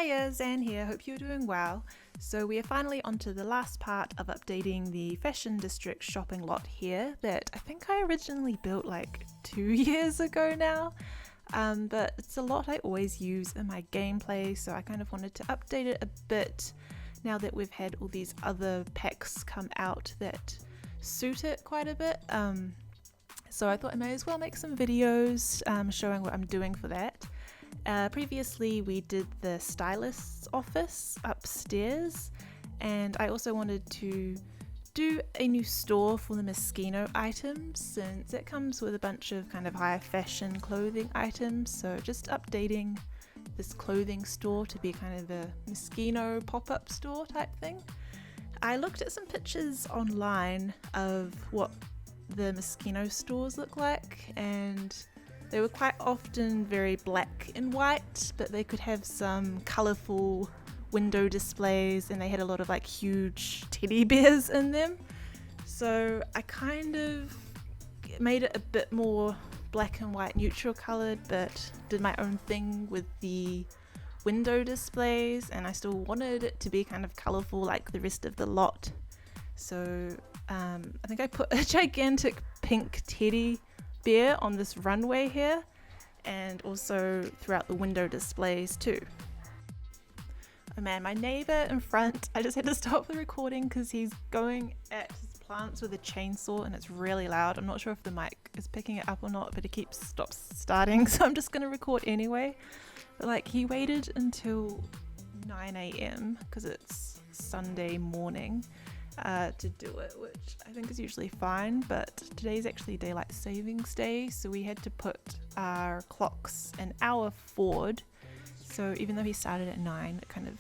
Hiya, Zan here, hope you're doing well. So we are finally onto the last part of updating the Fashion District shopping lot here that I think I originally built like 2 years ago now. But it's a lot I always use in my gameplay, so I kind of wanted to update it a bit now that we've had all these other packs come out that suit it quite a bit. So I thought I may as well make some videos showing what I'm doing for that. Previously we did the Stylists Office upstairs, and I also wanted to do a new store for the Moschino items since it comes with a bunch of kind of high fashion clothing items, so just updating this clothing store to be kind of a Moschino pop-up store type thing. I looked at some pictures online of what the Moschino stores look like, and they were quite often very black and white, but they could have some colourful window displays, and they had a lot of like huge teddy bears in them. So I kind of made it a bit more black and white neutral coloured, but did my own thing with the window displays, and I still wanted it to be kind of colourful like the rest of the lot. So I think I put a gigantic pink teddy bear on this runway here, and also throughout the window displays too. Oh man, my neighbour in front, I just had to stop the recording because he's going at his plants with a chainsaw and it's really loud. I'm not sure if the mic is picking it up or not, but it keeps starting, so I'm just going to record anyway. But like, he waited until 9 a.m. because it's Sunday morning to do it, which I think is usually fine, but today's actually daylight savings day, so we had to put our clocks an hour forward. So even though he started at 9, it kind of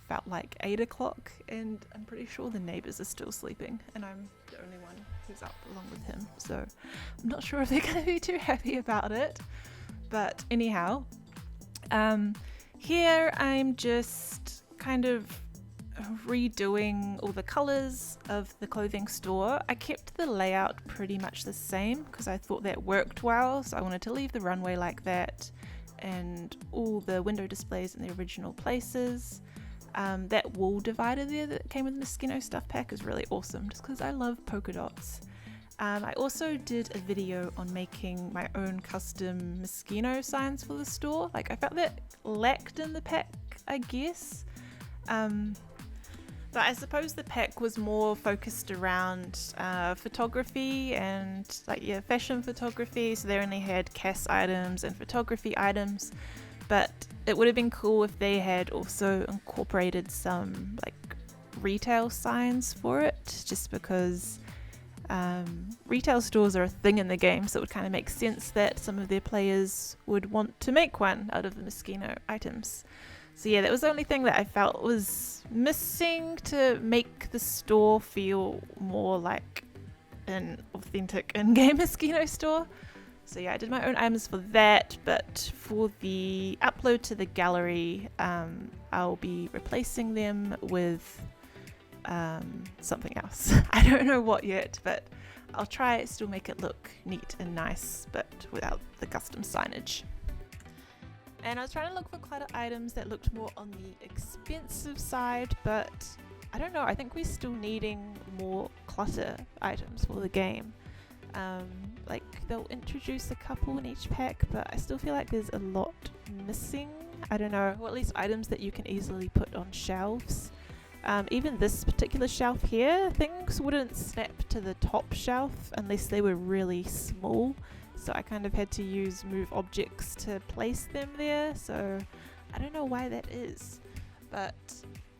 felt like 8 o'clock, and I'm pretty sure the neighbours are still sleeping and I'm the only one who's up along with him, so I'm not sure if they're going to be too happy about it. But anyhow, here I'm just kind of redoing all the colours of the clothing store. I kept the layout pretty much the same because I thought that worked well, so I wanted to leave the runway like that and all the window displays in the original places. That wall divider there that came with the Moschino stuff pack is really awesome just because I love polka dots. I also did a video on making my own custom Moschino signs for the store. Like, I felt that lacked in the pack, I guess. But I suppose the pack was more focused around photography and fashion photography, so they only had CAS items and photography items, but it would have been cool if they had also incorporated some like retail signs for it, just because retail stores are a thing in the game, so it would kind of make sense that some of their players would want to make one out of the Moschino items. So yeah, that was the only thing that I felt was missing to make the store feel more like an authentic in-game Moschino store. So yeah, I did my own items for that, but for the upload to the gallery, I'll be replacing them with something else. I don't know what yet, but I'll try still make it look neat and nice, but without the custom signage. And I was trying to look for clutter items that looked more on the expensive side, but I don't know, I think we're still needing more clutter items for the game. Like, they'll introduce a couple in each pack, but I still feel like there's a lot missing. I don't know, or at least items that you can easily put on shelves. Even this particular shelf here, things wouldn't snap to the top shelf unless they were really small. So I kind of had to use move objects to place them there, so I don't know why that is. But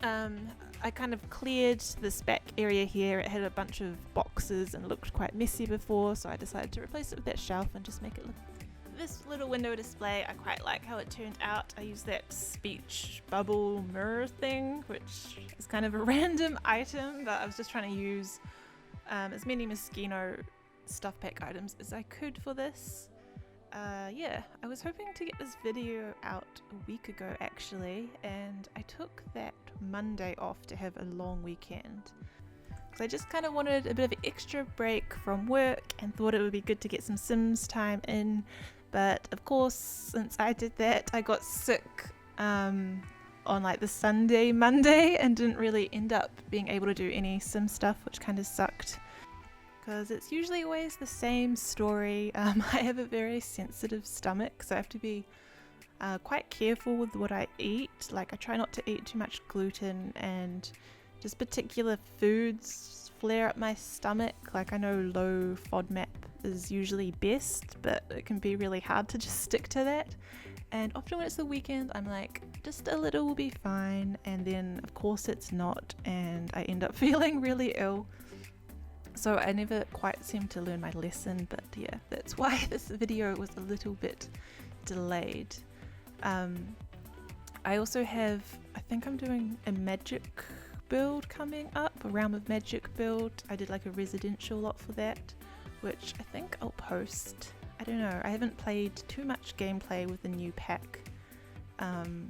I kind of cleared this back area here. It had a bunch of boxes and looked quite messy before, so I decided to replace it with that shelf and just make it look. This little window display, I quite like how it turned out. I used that speech bubble mirror thing, which is kind of a random item, but I was just trying to use as many Moschino stuff pack items as I could for this. Yeah, I was hoping to get this video out a week ago actually, and I took that Monday off to have a long weekend because I just kind of wanted a bit of an extra break from work and thought it would be good to get some Sims time in. But of course, since I did that, I got sick on like the Sunday, Monday, and didn't really end up being able to do any sim stuff, which kind of sucked. Because it's usually always the same story. I have a very sensitive stomach, so I have to be quite careful with what I eat. Like I try not to eat too much gluten, and just particular foods flare up my stomach. Like I know low FODMAP is usually best, but it can be really hard to just stick to that. And often when it's the weekend, I'm like, just a little will be fine, and then of course it's not, and I end up feeling really ill. So I never quite seem to learn my lesson, but yeah, that's why this video was a little bit delayed. I also have, I think I'm doing a magic build coming up, a Realm of Magic build. I did like a residential lot for that, which I think I'll post. I don't know, I haven't played too much gameplay with the new pack. I'm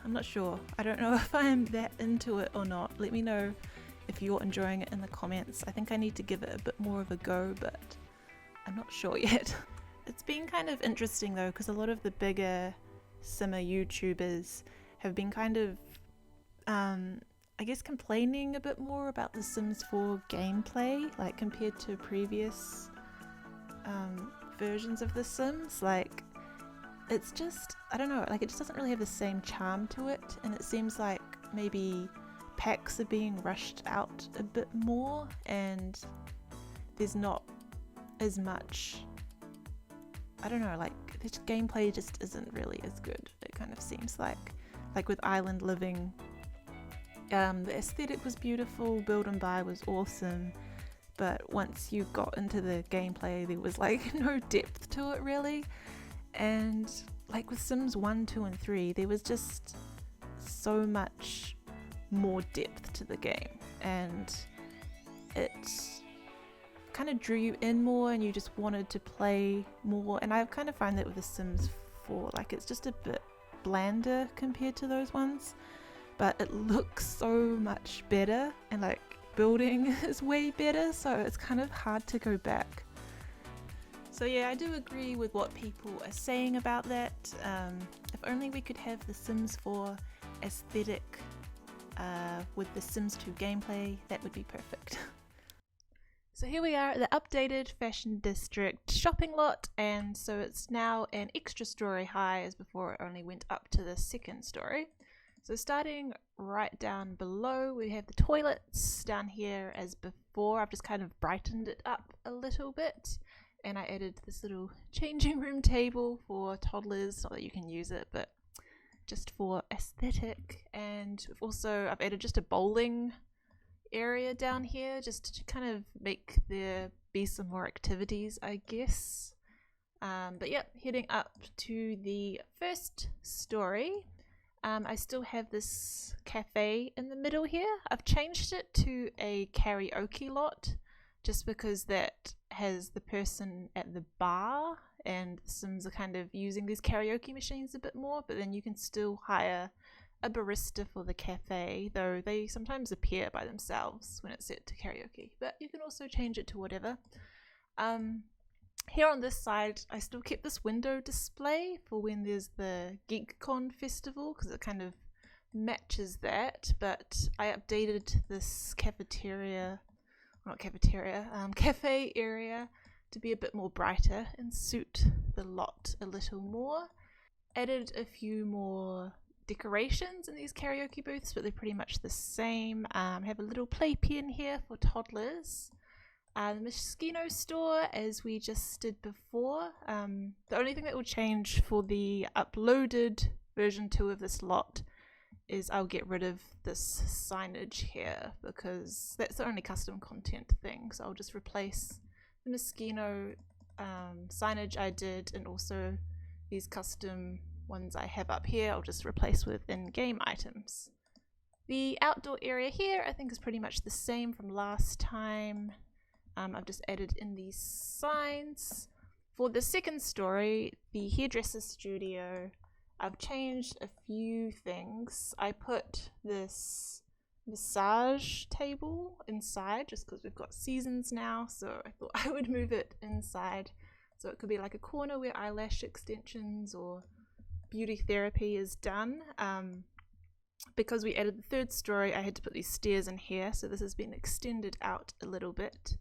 not sure. I don't know if I'm that into it or not. Let me know if you're enjoying it in the comments. I think I need to give it a bit more of a go, but I'm not sure yet. It's been kind of interesting though, because a lot of the bigger simmer YouTubers have been kind of, I guess, complaining a bit more about the Sims 4 gameplay, like compared to previous versions of the Sims. Like it's just, I don't know, like it just doesn't really have the same charm to it, and it seems like maybe packs are being rushed out a bit more, and there's not as much, I don't know, like this gameplay just isn't really as good. It kind of seems like with Island Living, the aesthetic was beautiful, build and buy was awesome, but once you got into the gameplay there was like no depth to it really. And like with Sims 1, 2 and 3 there was just so much more depth to the game, and it kind of drew you in more and you just wanted to play more. And I kind of find that with the Sims 4, like it's just a bit blander compared to those ones, but it looks so much better, and like building is way better, so it's kind of hard to go back. So yeah, I do agree with what people are saying about that. If only we could have the Sims 4 aesthetic with the Sims 2 gameplay, that would be perfect. So here we are at the updated Fashion District shopping lot, and so it's now an extra story high, as before it only went up to the second story. So starting right down below, we have the toilets. Down here as before, I've just kind of brightened it up a little bit, and I added this little changing room table for toddlers, not that you can use it, but just for aesthetic. And I've added just a bowling area down here, just to kind of make there be some more activities, I guess. But yeah, heading up to the first story, I still have this cafe in the middle here. I've changed it to a karaoke lot just because that has the person at the bar, and the Sims are kind of using these karaoke machines a bit more, but then you can still hire a barista for the cafe, though they sometimes appear by themselves when it's set to karaoke, but you can also change it to whatever. Here on this side, I still kept this window display for when there's the GeekCon festival, because it kind of matches that, but I updated this cafe area to be a bit more brighter and suit the lot a little more. Added a few more decorations in these karaoke booths, but they're pretty much the same. I have a little playpen here for toddlers. The Moschino store, as we just did before. The only thing that will change for the uploaded version 2 of this lot is I'll get rid of this signage here, because that's the only custom content thing. So I'll just replace the Moschino signage I did, and also these custom ones I have up here I'll just replace with in-game items. The outdoor area here I think is pretty much the same from last time. I've just added in these signs. For the second story, the hairdresser studio, I've changed a few things. I put this massage table inside just because we've got seasons now, so I thought I would move it inside. So it could be like a corner where eyelash extensions or beauty therapy is done. because we added the third story, I had to put these stairs in here, so this has been extended out a little bit.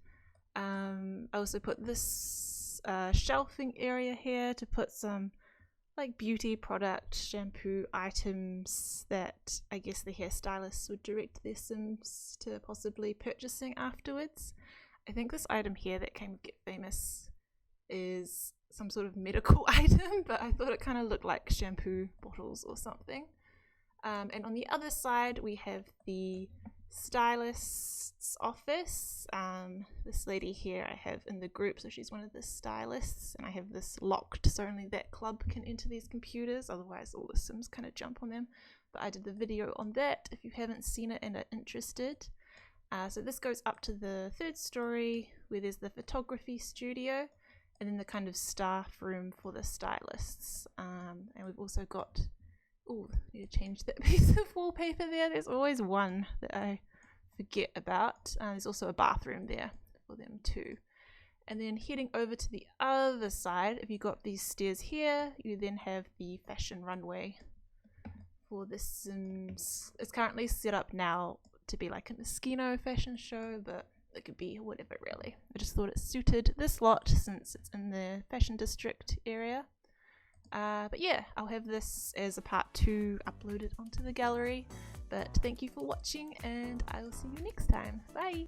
I also put this shelving area here to put some like beauty product, shampoo items that I guess the hairstylists would direct their Sims to possibly purchasing afterwards. I think this item here that came with Get Famous is some sort of medical item, but I thought it kind of looked like shampoo bottles or something. And on the other side we have the Stylists Office. This lady here I have in the group, so she's one of the stylists, and I have this locked so only that club can enter these computers, otherwise all the Sims kind of jump on them. But I did the video on that if you haven't seen it and are interested. So this goes up to the third story where there's the photography studio and then the kind of staff room for the stylists. And we've also got, oh, I need to change that piece of wallpaper there. There's always one that I forget about. There's also a bathroom there for them too. And then heading over to the other side, if you got these stairs here, you then have the fashion runway for the Sims. It's currently set up now to be like a Moschino fashion show, but it could be whatever really. I just thought it suited this lot since it's in the fashion district area. But yeah, I'll have this as a part 2 uploaded onto the gallery. But thank you for watching, and I will see you next time. Bye!